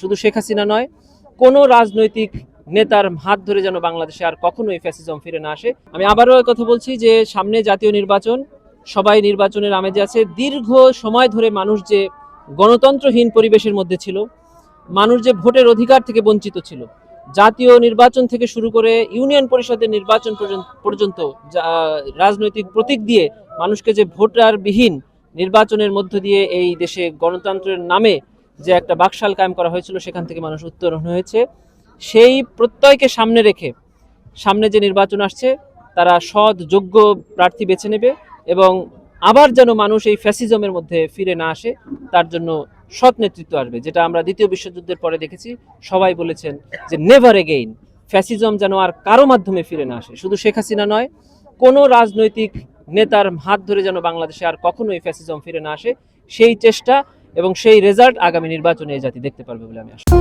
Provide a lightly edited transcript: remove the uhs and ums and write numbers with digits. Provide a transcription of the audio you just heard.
শুধু শেখ হাসিনা নয়, কোনো রাজনৈতিক নেতার হাত ধরে যেন বাংলাদেশে আর কখনোই ফ্যাসিজম ফিরে না আসে। আমি আবারও কথা বলছি যে সামনে জাতীয় নির্বাচন, সবাই নির্বাচনের আমেজে আছে। দীর্ঘ সময় ধরে মানুষ যে গণতন্ত্রহীন পরিবেশের মধ্যে ছিল, মানুষ যে ভোটের অধিকার থেকে বঞ্চিত ছিল, জাতীয় নির্বাচন থেকে শুরু করে ইউনিয়ন পরিষদের নির্বাচন পর্যন্ত রাজনৈতিক প্রতীক দিয়ে মানুষকে যে ভোটারবিহীন নির্বাচনের মধ্য দিয়ে এই দেশে গণতন্ত্রের নামে যে একটা বাকশাল কায়েম করা হয়েছিল, সেখান থেকে মানুষ উত্তরণ হয়েছে। সেই প্রত্যয়কে সামনে রেখে সামনে যে নির্বাচন আসছে, তারা সৎ যোগ্য প্রার্থী বেছে নেবে এবং আবার যেন মানুষ এই ফ্যাসিজমের মধ্যে ফিরে না আসে, তার জন্য সৎ নেতৃত্ব আসবে। যেটা আমরা দ্বিতীয় বিশ্বযুদ্ধের পরে দেখেছি, সবাই বলেছেন যে নেভার এগেইন ফ্যাসিজম যেন আর কারো মাধ্যমে ফিরে না আসে। শুধু শেখ হাসিনা নয়, কোনো রাজনৈতিক নেতার হাত ধরে যেন বাংলাদেশে আর কখনোই ফ্যাসিজম ফিরে না আসে, সেই চেষ্টা এবং সেই রেজাল্ট আগামী নির্বাচনে এই জাতি দেখতে পারবে বলে আমি আশা করি।